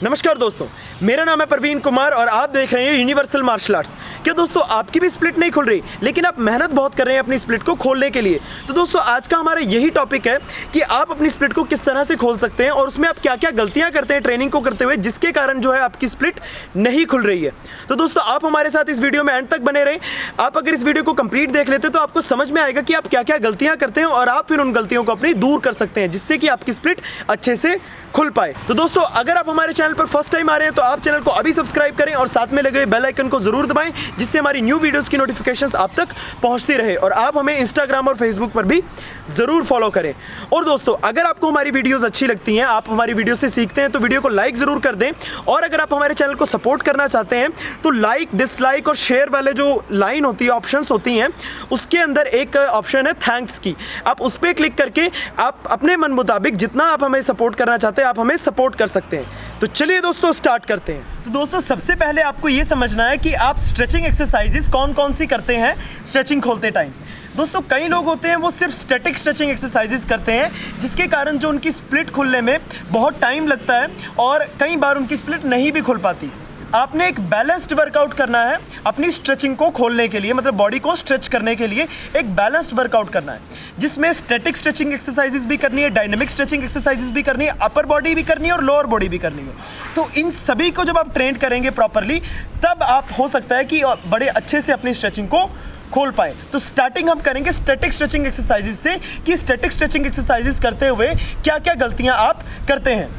नमस्कार दोस्तों, मेरा नाम है प्रवीण कुमार और आप देख रहे हैं यूनिवर्सल मार्शल आर्ट्स। क्या दोस्तों आपकी भी स्प्लिट नहीं खुल रही, लेकिन आप मेहनत बहुत कर रहे हैं अपनी स्प्लिट को खोलने के लिए? तो दोस्तों आज का हमारा यही टॉपिक है कि आप अपनी स्प्लिट को किस तरह से खोल सकते हैं और उसमें आप क्या क्या गलतियां करते हैं ट्रेनिंग को करते हुए, जिसके कारण जो है आपकी स्प्लिट नहीं खुल रही है। तो दोस्तों आप हमारे साथ इस वीडियो में एंड तक बने रहें। आप अगर इस वीडियो को कंप्लीट देख लेते तो आपको समझ में आएगा कि आप क्या क्या गलतियां करते हैं और आप फिर उन गलतियों को अपनी दूर कर सकते हैं, जिससे कि आपकी स्प्लिट अच्छे से खुल पाए। तो दोस्तों अगर आप हमारे चैनल पर फर्स्ट टाइम आ रहे हैं तो आप चैनल को अभी सब्सक्राइब करें और साथ में लगे बेल आइकन को जरूर दबाएं, जिससे हमारी न्यू वीडियोस की नोटिफिकेशंस आप तक पहुंचती रहे। और आप हमें इंस्टाग्राम और फेसबुक पर भी जरूर फॉलो करें। और दोस्तों अगर आपको हमारी वीडियोस अच्छी लगती हैं, आप हमारी वीडियो से सीखते हैं, तो वीडियो को लाइक जरूर कर दें। और अगर आप हमारे चैनल को सपोर्ट करना चाहते हैं तो लाइक, डिसलाइक और शेयर वाले जो लाइन होती है, ऑप्शंस होती हैं, उसके अंदर एक ऑप्शन है थैंक्स की। आप उस पर क्लिक करके आप अपने मन मुताबिक जितना आप हमें सपोर्ट करना चाहते हैं आप हमें सपोर्ट कर सकते हैं। तो चलिए दोस्तों स्टार्ट करते हैं। तो दोस्तों सबसे पहले आपको ये समझना है कि आप स्ट्रेचिंग एक्सरसाइजेस कौन कौन सी करते हैं स्ट्रेचिंग खोलते टाइम। दोस्तों कई लोग होते हैं वो सिर्फ स्टैटिक स्ट्रेचिंग एक्सरसाइजेस करते हैं, जिसके कारण जो उनकी स्प्लिट खुलने में बहुत टाइम लगता है और कई बार उनकी स्प्लिट नहीं भी खुल पाती। आपने एक बैलेंस्ड वर्कआउट करना है अपनी स्ट्रेचिंग को खोलने के लिए, मतलब बॉडी को स्ट्रेच करने के लिए एक बैलेंस्ड वर्कआउट करना है, जिसमें स्टैटिक स्ट्रेचिंग एक्सरसाइजेस भी करनी है, डायनामिक स्ट्रेचिंग एक्सरसाइजेस भी करनी है, अपर बॉडी भी करनी है और लोअर बॉडी भी करनी है। तो इन सभी को जब आप ट्रेन करेंगे प्रॉपरली, तब आप हो सकता है कि बड़े अच्छे से अपनी स्ट्रेचिंग को खोल पाए। तो स्टार्टिंग हम करेंगे स्टैटिक स्ट्रेचिंग एक्सरसाइजेस से कि स्टैटिक स्ट्रेचिंग एक्सरसाइजेस करते हुए क्या क्या गलतियां आप करते हैं।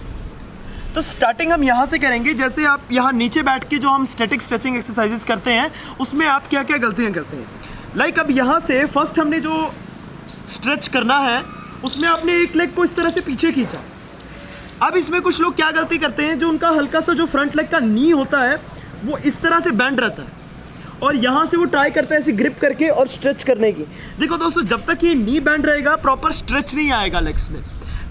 तो स्टार्टिंग हम यहाँ से करेंगे। जैसे आप यहाँ नीचे बैठ के जो हम स्टैटिक स्ट्रेचिंग एक्सरसाइजेस करते हैं उसमें आप क्या क्या गलतियाँ करते हैं। लाइक अब यहाँ से फर्स्ट हमने जो स्ट्रेच करना है उसमें आपने एक लेग को इस तरह से पीछे खींचा। अब इसमें कुछ लोग क्या गलती करते हैं, जो उनका हल्का सा जो फ्रंट लेग का नी होता है वो इस तरह से बेंड रहता है और यहाँ से वो ट्राई करता है ऐसे ग्रिप करके और स्ट्रेच करने की। देखो दोस्तों जब तक ये नी बेंड रहेगा प्रॉपर स्ट्रेच नहीं आएगा लेग्स में।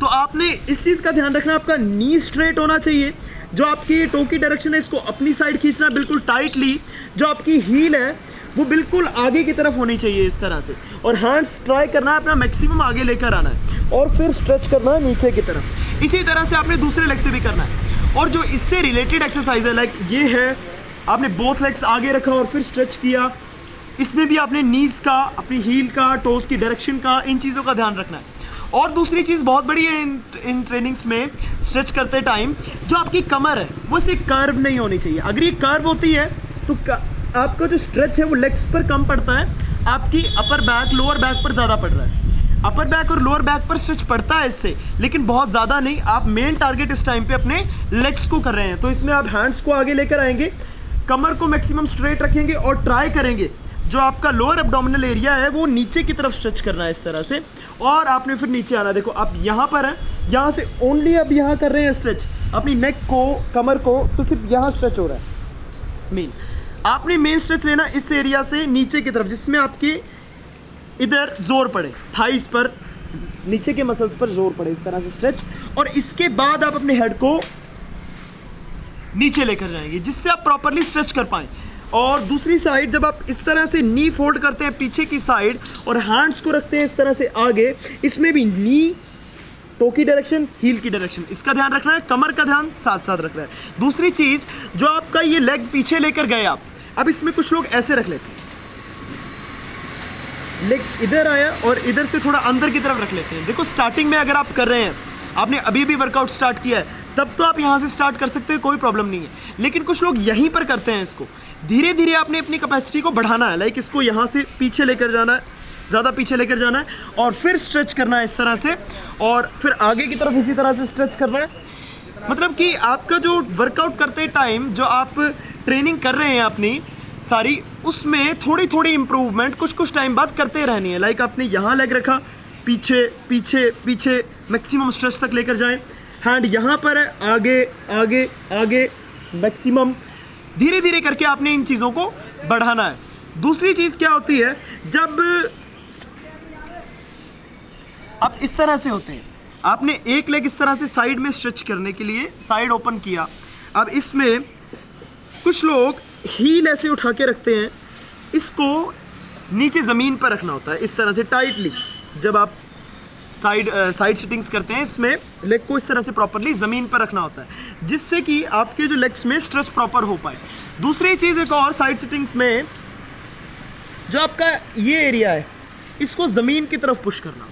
तो आपने इस चीज़ का ध्यान रखना, आपका नी स्ट्रेट होना चाहिए, जो आपकी टो की डायरेक्शन है इसको अपनी साइड खींचना बिल्कुल टाइटली, जो आपकी हील है वो बिल्कुल आगे की तरफ होनी चाहिए इस तरह से, और हैंड्स ट्राई करना है अपना मैक्सिमम आगे लेकर आना है और फिर स्ट्रेच करना है नीचे की तरफ। इसी तरह से आपने दूसरे लेग से भी करना है। और जो इससे रिलेटेड एक्सरसाइज है लाइक ये है, आपने बोथ लेग्स आगे रखा और फिर स्ट्रेच किया, इसमें भी आपने नीज का, अपनी हील का, टोज की डायरेक्शन का, इन चीज़ों का ध्यान रखना है। और दूसरी चीज़ बहुत बड़ी है इन ट्रेनिंग्स में स्ट्रेच करते टाइम, जो आपकी कमर है वो सिर्फ कर्व नहीं होनी चाहिए। अगर ये कर्व होती है तो आपका जो स्ट्रेच है वो लेग्स पर कम पड़ता है, आपकी अपर बैक लोअर बैक पर ज़्यादा पड़ रहा है। अपर बैक और लोअर बैक पर स्ट्रेच पड़ता है इससे, लेकिन बहुत ज़्यादा नहीं। आप मेन टारगेट इस टाइम पे अपने लेग्स को कर रहे हैं, तो इसमें आप हैंड्स को आगे लेकर आएंगे, कमर को मैक्सिमम स्ट्रेट रखेंगे और ट्राई करेंगे जो आपका लोअर एब्डोमिनल एरिया है वो नीचे की तरफ स्ट्रेच करना है इस तरह से। और आपने फिर नीचे आना। देखो आप यहाँ पर हैं, यहाँ से ओनली अब यहाँ कर रहे हैं स्ट्रेच अपनी नेक को, कमर को, तो सिर्फ यहाँ स्ट्रेच हो रहा है मेन। आपने मेन स्ट्रेच लेना इस एरिया से नीचे की तरफ, जिसमें आपके इधर जोर पड़े, थाइस पर, नीचे के मसल्स पर जोर पड़े, इस तरह से स्ट्रेच। और इसके बाद आप अपने हेड को नीचे लेकर जाएंगे, जिससे आप प्रॉपरली स्ट्रेच कर पाएँ। और दूसरी साइड जब आप इस तरह से नी फोल्ड करते हैं पीछे की साइड और हैंड्स को रखते हैं इस तरह से आगे, इसमें भी नी, टो की डायरेक्शन, हील की डायरेक्शन, इसका ध्यान रखना है, कमर का ध्यान साथ साथ रखना है। दूसरी चीज़ जो आपका ये लेग पीछे लेकर गए आप, अब इसमें कुछ लोग ऐसे रख लेते हैं, लेग इधर आया और इधर से थोड़ा अंदर की तरफ रख लेते हैं। देखो स्टार्टिंग में अगर आप कर रहे हैं, आपने अभी भी वर्कआउट स्टार्ट किया है, तब तो आप यहाँ से स्टार्ट कर सकते हैं, कोई प्रॉब्लम नहीं है। लेकिन कुछ लोग यहीं पर करते हैं इसको। धीरे धीरे आपने अपनी कैपेसिटी को बढ़ाना है, लाइक इसको यहाँ से पीछे लेकर जाना है, ज़्यादा पीछे लेकर जाना है और फिर स्ट्रेच करना है इस तरह से, और फिर आगे की तरफ इसी तरह से स्ट्रेच करना है। मतलब कि आपका जो वर्कआउट करते टाइम जो आप ट्रेनिंग कर रहे हैं अपनी सारी, उसमें थोड़ी थोड़ी इम्प्रूवमेंट कुछ टाइम बाद करते रहनी है। लाइक आपने यहाँ लेग रखा, पीछे पीछे पीछे, मैक्सिमम स्ट्रेच तक लेकर जाएं, हैंड यहाँ पर है, आगे आगे आगे, मैक्सिमम धीरे धीरे करके आपने इन चीज़ों को बढ़ाना है। दूसरी चीज़ क्या होती है, जब आप इस तरह से होते हैं, आपने एक लेग इस तरह से साइड में स्ट्रेच करने के लिए साइड ओपन किया। अब इसमें कुछ लोग हील ऐसे उठा के रखते हैं, इसको नीचे ज़मीन पर रखना होता है इस तरह से टाइटली। जब आप साइड सिटिंग्स करते हैं, इसमें लेग को इस तरह से प्रॉपरली ज़मीन पर रखना होता है जिससे कि आपके जो लेग्स में स्ट्रेच प्रॉपर हो पाए। दूसरी चीज़ एक और साइड सिटिंग्स में जो आपका ये एरिया है इसको ज़मीन की तरफ पुश करना,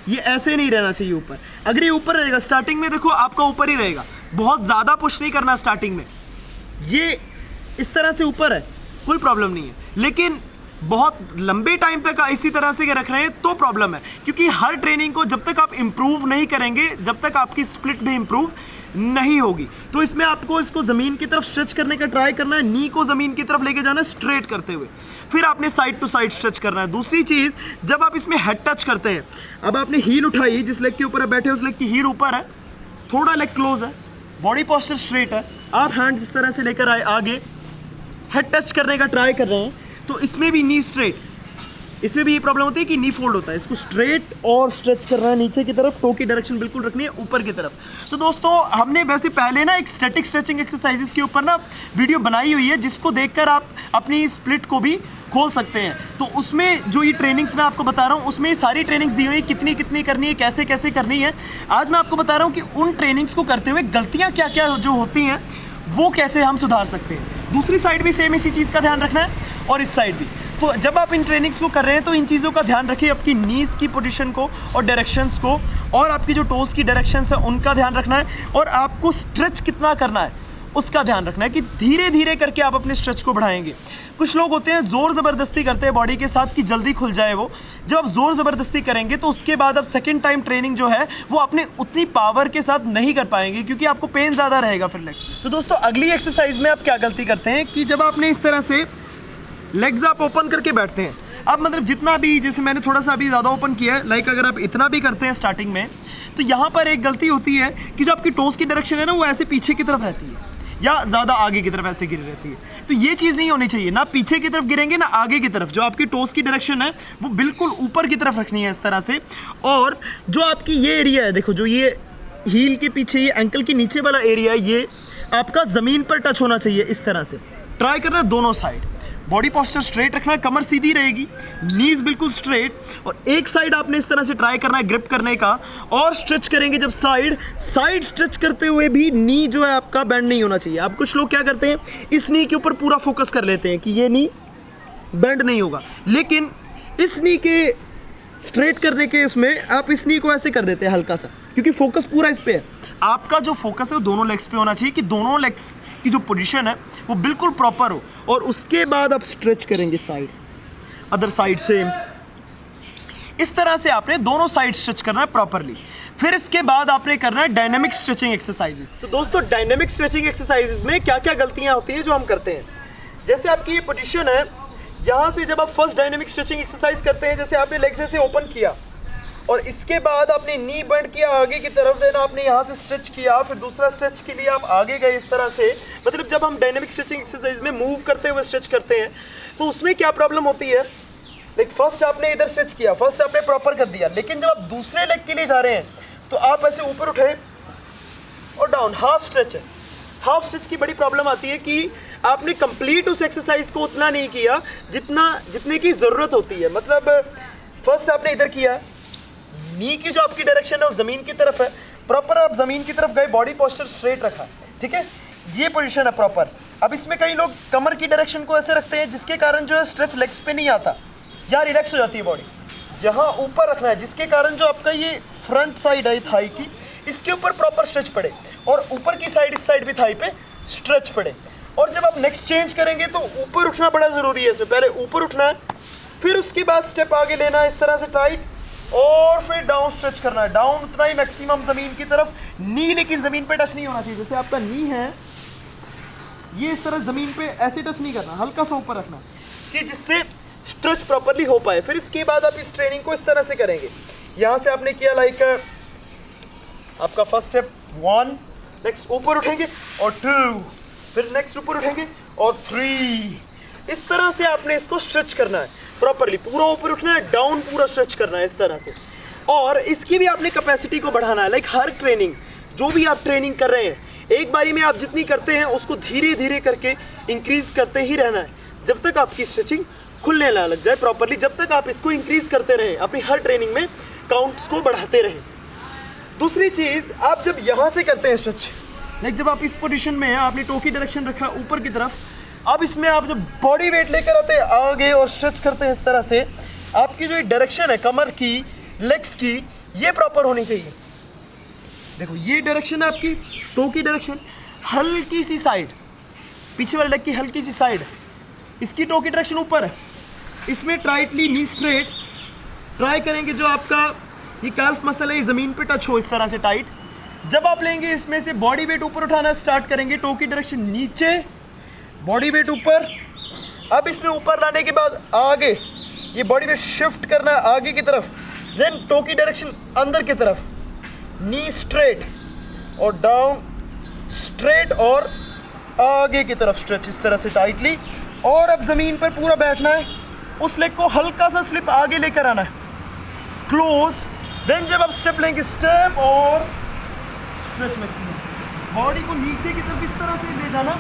ये ऐसे नहीं रहना चाहिए ऊपर। अगर ये ऊपर रहेगा स्टार्टिंग में, देखो आपका ऊपर ही रहेगा, बहुत ज़्यादा पुश नहीं करना स्टार्टिंग में, ये इस तरह से ऊपर है कोई प्रॉब्लम नहीं है, लेकिन बहुत लंबे टाइम तक इसी तरह से रख रहे हैं तो प्रॉब्लम है, क्योंकि हर ट्रेनिंग को जब तक आप इम्प्रूव नहीं करेंगे, जब तक आपकी स्प्लिट भी इम्प्रूव नहीं होगी। तो इसमें आपको इसको ज़मीन की तरफ स्ट्रेच करने का ट्राई करना है, नी को ज़मीन की तरफ लेके जाना है स्ट्रेट करते हुए, फिर आपने साइड टू साइड स्ट्रेच करना है। दूसरी चीज़, जब आप इसमें हेड टच करते हैं, अब आपने हील उठाई, जिस लेग के ऊपर आप बैठे उस लेग की हील ऊपर है, थोड़ा लेग क्लोज है, बॉडी पोस्चर स्ट्रेट है, आप हैंड इस तरह से लेकर आए आगे, हेड टच करने का ट्राई कर रहे हैं, तो इसमें भी नी स्ट्रेट, इसमें भी ये प्रॉब्लम होती है कि नी फोल्ड होता है, इसको स्ट्रेट और स्ट्रेच करना है नीचे की तरफ, टो की डायरेक्शन बिल्कुल रखनी है ऊपर की तरफ। तो दोस्तों हमने वैसे पहले ना एक स्टैटिक स्ट्रेचिंग एक्सरसाइजेस के ऊपर ना वीडियो बनाई हुई है, जिसको देखकर आप अपनी स्प्लिट को भी खोल सकते हैं। तो उसमें जो ये ट्रेनिंग्स मैं आपको बता रहा हूँ, उसमें सारी ट्रेनिंग्स दी हुई है, कितनी कितनी करनी है, कैसे कैसे करनी है। आज मैं आपको बता रहा हूँ कि उन ट्रेनिंग्स को करते हुए गलतियाँ क्या क्या जो होती हैं वो कैसे हम सुधार सकते हैं। दूसरी साइड भी सेम इसी चीज़ का ध्यान रखना है और इस साइड भी। तो जब आप इन ट्रेनिंग्स को कर रहे हैं तो इन चीज़ों का ध्यान रखिए, आपकी नीज़ की पोजीशन को और डायरेक्शंस को, और आपकी जो टोज़ की डायरेक्शंस है उनका ध्यान रखना है, और आपको स्ट्रेच कितना करना है उसका ध्यान रखना है कि धीरे धीरे करके आप अपने स्ट्रेच को बढ़ाएंगे। कुछ लोग होते हैं ज़ोर ज़बरदस्ती करते हैं बॉडी के साथ कि जल्दी खुल जाए वो, जब आप ज़ोर ज़बरदस्ती करेंगे तो उसके बाद आप सेकेंड टाइम ट्रेनिंग जो है वो अपने उतनी पावर के साथ नहीं कर पाएंगे, क्योंकि आपको पेन ज़्यादा रहेगा फिर लेग्स। तो दोस्तों अगली एक्सरसाइज में आप क्या गलती करते हैं कि जब आपने इस तरह से लेग्स आप ओपन करके बैठते हैं, आप मतलब जितना भी, जैसे मैंने थोड़ा सा अभी ज़्यादा ओपन किया है, लाइक अगर आप इतना भी करते हैं स्टार्टिंग में, तो यहाँ पर एक गलती होती है कि जो आपकी टोस की डायरेक्शन है ना वो ऐसे पीछे की तरफ रहती है या ज़्यादा आगे की तरफ ऐसे गिरी रहती है। तो ये चीज़ नहीं होनी चाहिए, ना पीछे की तरफ गिरेंगे ना आगे की तरफ। जो आपकी टोस की डायरेक्शन है वो बिल्कुल ऊपर की तरफ रखनी है इस तरह से। और जो आपकी ये एरिया है, देखो जो ये हील के पीछे ये एंकल के नीचे वाला एरिया है, ये आपका ज़मीन पर टच होना चाहिए इस तरह से। ट्राई करना है दोनों साइड, बॉडी पोस्चर स्ट्रेट रखना है, कमर सीधी रहेगी, नीज बिल्कुल स्ट्रेट, और एक साइड आपने इस तरह से ट्राई करना है ग्रिप करने का, और स्ट्रेच करेंगे जब साइड स्ट्रेच करते हुए भी नी जो है आपका बेंड नहीं होना चाहिए। अब कुछ लोग क्या करते हैं, इस नी के ऊपर पूरा फोकस कर लेते हैं कि ये नी बेंड नहीं होगा, लेकिन इस नी के स्ट्रेट करने के उसमें आप इस नी को ऐसे कर देते हैं हल्का सा, क्योंकि फोकस पूरा इस पे है। आपका जो फोकस है वो दोनों लेग्स पे होना चाहिए कि दोनों लेग्स की जो पोजीशन है वो बिल्कुल प्रॉपर हो, और उसके बाद आप स्ट्रेच करेंगे साइड, अदर साइड से इस तरह से आपने दोनों साइड स्ट्रेच करना है प्रॉपरली। फिर इसके बाद आपने करना है डायनेमिक स्ट्रेचिंग एक्सरसाइजेस। तो दोस्तों डायनेमिक स्ट्रेचिंग एक्सरसाइजेस में क्या क्या गलतियां होती हैं जो हम करते हैं, जैसे आपकी ये पोजीशन है, यहाँ से जब आप फर्स्ट डायनेमिक स्ट्रेचिंग एक्सरसाइज करते हैं, जैसे आपने लेग्स ऐसे ओपन किया और इसके बाद आपने नी बेंड किया आगे की तरफ, देना आपने यहाँ से स्ट्रेच किया, फिर दूसरा स्ट्रेच के लिए आप आगे गए इस तरह से। मतलब जब हम डायनेमिक स्ट्रेचिंग एक्सरसाइज में मूव करते हुए स्ट्रेच करते हैं तो उसमें क्या प्रॉब्लम होती है, लाइक फर्स्ट आपने इधर स्ट्रेच किया, फर्स्ट आपने प्रॉपर कर दिया, लेकिन जब आप दूसरे लेग के लिए जा रहे हैं तो आप ऐसे ऊपर उठे और डाउन, हाफ स्ट्रेच है। हाफ स्ट्रेच की बड़ी प्रॉब्लम आती है कि आपने कंप्लीट उस एक्सरसाइज को उतना नहीं किया जितने की ज़रूरत होती है। मतलब फर्स्ट आपने इधर किया, नी की जो आपकी डायरेक्शन है वो ज़मीन की तरफ है, प्रॉपर आप ज़मीन की तरफ गए, बॉडी पोस्चर स्ट्रेट रखा, ठीक है, ये पोजीशन है प्रॉपर। अब इसमें कई लोग कमर की डायरेक्शन को ऐसे रखते हैं जिसके कारण जो है स्ट्रेच लेग्स पे नहीं आता, यहाँ रिलैक्स हो जाती है बॉडी, यहाँ ऊपर रखना है जिसके कारण जो आपका ये फ्रंट साइड है थाई की, इसके ऊपर प्रॉपर स्ट्रेच पड़े, और ऊपर की साइड इस साइड भी थाई पे स्ट्रेच पड़े। और जब आप नेक्स्ट चेंज करेंगे तो ऊपर उठना बड़ा ज़रूरी है, इसमें पहले ऊपर उठना है, फिर उसके बाद स्टेप आगे लेना है इस तरह से टाइट, और फिर डाउन स्ट्रेच करना है, डाउन उतना ही मैक्सिमम ज़मीन की तरफ, नी लेकिन ज़मीन पे टच नहीं होना चाहिए। जैसे आपका नी है ये इस तरह ज़मीन पे ऐसे टच नहीं करना, हल्का सा ऊपर रखना कि जिससे स्ट्रेच प्रॉपरली हो पाए। फिर इसके बाद आप इस ट्रेनिंग को इस तरह से करेंगे, यहाँ से आपने किया लाइक आपका फर्स्ट स्टेप 1, नेक्स्ट ऊपर उठेंगे और 2, फिर नेक्स्ट ऊपर उठेंगे और 3, इस तरह से आपने इसको स्ट्रेच करना है प्रॉपरली, पूरा ऊपर उठना है, डाउन पूरा स्ट्रेच करना है इस तरह से। और इसकी भी आपने कैपेसिटी को बढ़ाना है, लाइक हर ट्रेनिंग जो भी आप ट्रेनिंग कर रहे हैं, एक बारी में आप जितनी करते हैं उसको धीरे धीरे करके इंक्रीज़ करते ही रहना है, जब तक आपकी स्ट्रेचिंग खुलने लग जाए प्रॉपरली। जब तक आप इसको इंक्रीज़ करते रहें अपनी हर ट्रेनिंग में, काउंट्स को बढ़ाते रहें। दूसरी चीज़, आप जब यहाँ से करते हैं स्ट्रेच, लाइक जब आप इस पोजीशन में हैं, आपने टो की डायरेक्शन रखा ऊपर की तरफ, अब इसमें आप जब बॉडी वेट लेकर आते हैं आगे और स्ट्रेच करते हैं इस तरह से, आपकी जो डायरेक्शन है कमर की, लेग्स की, ये प्रॉपर होनी चाहिए। देखो ये डायरेक्शन है आपकी टो की डायरेक्शन, हल्की सी साइड, पीछे वाले लेग की हल्की सी साइड, इसकी टो की डायरेक्शन ऊपर है। इसमें टाइटली नी स्ट्रेट ट्राई करेंगे, जो आपका ये कैल्फ मसल है ये ज़मीन पे टच हो इस तरह से टाइट। जब आप लेंगे इसमें से बॉडी वेट ऊपर उठाना स्टार्ट करेंगे, टो की डायरेक्शन नीचे, बॉडी वेट ऊपर। अब इसमें ऊपर लाने के बाद आगे ये बॉडी वेट शिफ्ट करना है आगे की तरफ, देन टो की डायरेक्शन अंदर की तरफ, नी स्ट्रेट और डाउन स्ट्रेट और आगे की तरफ स्ट्रेच इस तरह से टाइटली। और अब ज़मीन पर पूरा बैठना है, उस लेग को हल्का सा स्लिप आगे लेकर आना है, क्लोज। देन जब आप स्टेप लेंगे, स्टेप और स्ट्रेच मैक्सिमम, बॉडी को नीचे की तरफ इस तरह से ले जाना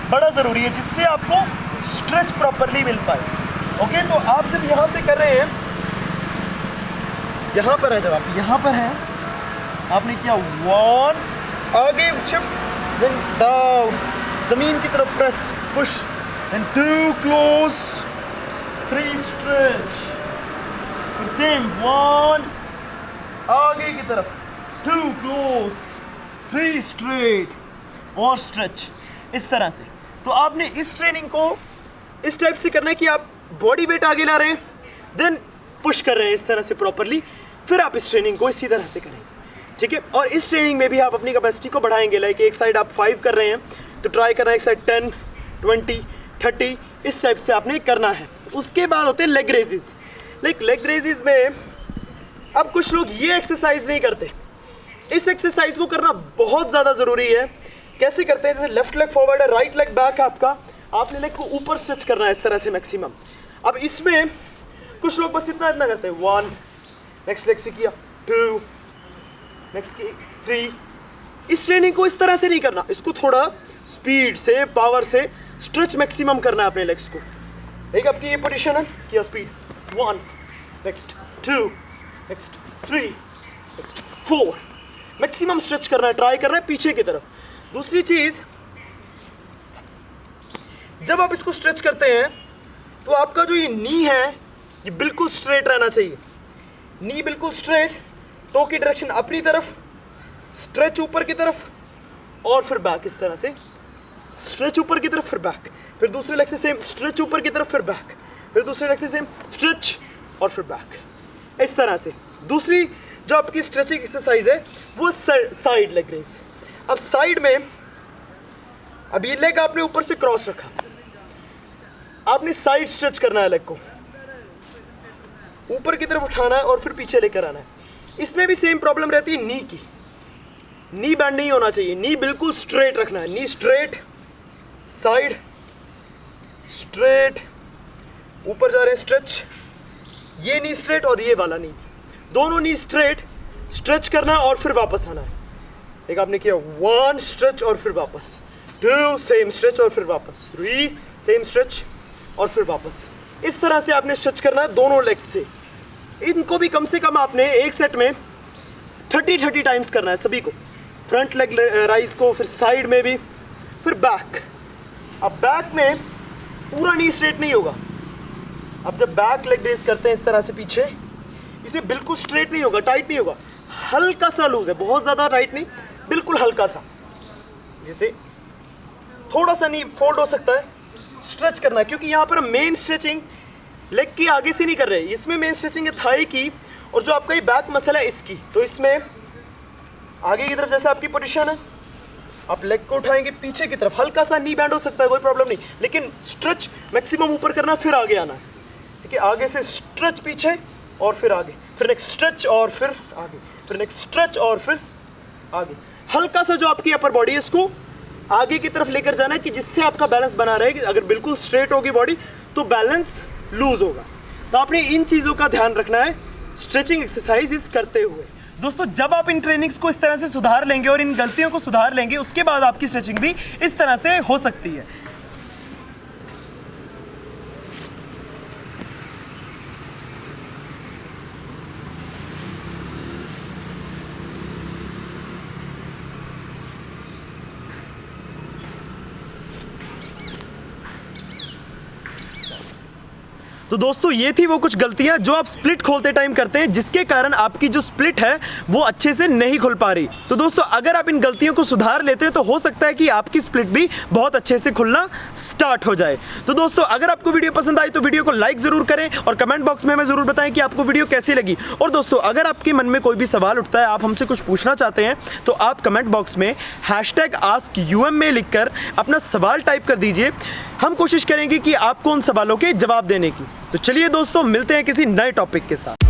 बड़ा ज़रूरी है, जिससे आपको स्ट्रेच प्रॉपरली मिल पाए। ओके, तो आप जब यहाँ से कर रहे हैं, यहाँ पर है, जब आप यहाँ पर हैं, आपने किया 1, आगे शिफ्ट, देन डाउन, ज़मीन की तरफ press, push, then 2 close, 3 stretch, फिर सेम 1 आगे की तरफ, 2 क्लोज, 3 स्ट्रेट और स्ट्रेच इस तरह से। तो आपने इस ट्रेनिंग को इस टाइप से करना है कि आप बॉडी वेट आगे ला रहे हैं, देन पुश कर रहे हैं इस तरह से प्रॉपरली, फिर आप इस ट्रेनिंग को इसी तरह से करेंगे, ठीक है। और इस ट्रेनिंग में भी आप अपनी कैपेसिटी को बढ़ाएंगे, लाइक एक साइड आप 5 कर रहे हैं तो ट्राई करना है एक साइड 10, 20, 30 इस टाइप से आपने करना है। उसके बाद होते हैं leg raises. Like leg raises में अब कुछ लोग ये एक्सरसाइज नहीं करते, इस एक्सरसाइज को करना बहुत ज़्यादा ज़रूरी है। कैसे करते हैं, जैसे लेफ्ट लेग फॉरवर्ड है, राइट लेग बैक है आपका, आपने लेग को ऊपर स्ट्रेच करना है इस तरह से मैक्सिमम। अब इसमें कुछ लोग बस इतना इतना करते हैं, 1, नेक्स्ट लेग से किया 2, नेक्स्ट की 3। इस ट्रेनिंग को इस तरह से नहीं करना, इसको थोड़ा स्पीड से, पावर से स्ट्रेच मैक्सिमम करना है अपने लेग्स को। एक आपकी ये पोजीशन है, किया speed 1, next 2, next 3, next 4, maximum stretch करना है, ट्राई करना है पीछे की तरफ। दूसरी चीज़, जब आप इसको स्ट्रेच करते हैं तो आपका जो ये नी है ये बिल्कुल स्ट्रेट रहना चाहिए, नी बिल्कुल स्ट्रेट, टो की डायरेक्शन अपनी तरफ, स्ट्रेच ऊपर की तरफ और फिर बैक इस तरह से, स्ट्रेच ऊपर की तरफ फिर बैक, फिर दूसरे लेग से सेम स्ट्रेच ऊपर की तरफ फिर बैक, फिर दूसरे लेग से सेम स्ट्रेच और फिर बैक इस तरह से। दूसरी जो आपकी स्ट्रेचिंग एक्सरसाइज है वो साइड लेग रेस। अब साइड में, अब ये लेग आपने ऊपर से क्रॉस रखा, आपने साइड स्ट्रेच करना है, लेग को ऊपर की तरफ उठाना है और फिर पीछे लेकर आना है। इसमें भी सेम प्रॉब्लम रहती है नी की, नी बैंड नहीं होना चाहिए, नी बिल्कुल स्ट्रेट रखना है, नी स्ट्रेट, साइड स्ट्रेट, ऊपर जा रहे हैं स्ट्रेच, ये नी स्ट्रेट और ये वाला नी, दोनों नी स्ट्रेट, स्ट्रेच करना है और फिर वापस आना है। एक आपने किया 1 स्ट्रेच और फिर वापस, 2 सेम स्ट्रेच और फिर वापस, 3 सेम स्ट्रेच और फिर वापस। इस तरह से आपने स्ट्रेच करना है दोनों लेग्स से। इनको भी कम से कम आपने एक सेट में 30 टाइम्स करना है सभी को, फ्रंट लेग राइज को, फिर साइड में भी, फिर बैक। अब बैक में पूरा नी स्ट्रेट नहीं होगा, अब जब बैक लेग रेज करते हैं इस तरह से पीछे, इसमें बिल्कुल स्ट्रेट नहीं होगा, टाइट नहीं होगा, हल्का सा लूज है, बहुत ज़्यादा टाइट नहीं, बिल्कुल हल्का सा, जैसे थोड़ा सा नी फोल्ड हो सकता है, स्ट्रेच करना है। क्योंकि यहाँ पर मेन स्ट्रेचिंग लेग की आगे से नहीं कर रहे, इसमें मेन स्ट्रेचिंग है थाई की और जो आपका ये बैक मसल है इसकी। तो इसमें आगे की तरफ जैसे आपकी पोजीशन है, आप लेग को उठाएंगे पीछे की तरफ, हल्का सा नी बैंड हो सकता है, कोई प्रॉब्लम नहीं, लेकिन स्ट्रेच मैक्सिमम ऊपर करना, फिर आगे आना है, ठीक है। आगे से स्ट्रेच पीछे और फिर आगे, फिर नेक्स्ट स्ट्रेच और फिर आगे, फिर नेक्स्ट स्ट्रेच और फिर आगे। हल्का सा जो आपकी अपर बॉडी है इसको आगे की तरफ लेकर जाना है कि जिससे आपका बैलेंस बना रहे। कि अगर बिल्कुल स्ट्रेट होगी बॉडी तो बैलेंस लूज होगा। तो आपने इन चीज़ों का ध्यान रखना है स्ट्रेचिंग एक्सरसाइज करते हुए। दोस्तों, जब आप इन ट्रेनिंग्स को इस तरह से सुधार लेंगे और इन गलतियों को सुधार लेंगे, उसके बाद आपकी स्ट्रेचिंग भी इस तरह से हो सकती है। तो दोस्तों ये थी वो कुछ गलतियां जो आप स्प्लिट खोलते टाइम करते हैं, जिसके कारण आपकी जो स्प्लिट है वो अच्छे से नहीं खुल पा रही। तो दोस्तों अगर आप इन गलतियों को सुधार लेते हैं तो हो सकता है कि आपकी स्प्लिट भी बहुत अच्छे से खुलना स्टार्ट हो जाए। तो दोस्तों अगर आपको वीडियो पसंद आई तो वीडियो को लाइक जरूर करें और कमेंट बॉक्स में हमें जरूर बताएं कि आपको वीडियो कैसी लगी। और दोस्तों अगर आपके मन में कोई भी सवाल उठता है, आप हमसे कुछ पूछना चाहते हैं, तो आप कमेंट बॉक्स में #AskUM में लिखकर अपना सवाल टाइप कर दीजिए। हम कोशिश करेंगे कि आपको उन सवालों के जवाब देने की। तो चलिए दोस्तों मिलते हैं किसी नए टॉपिक के साथ।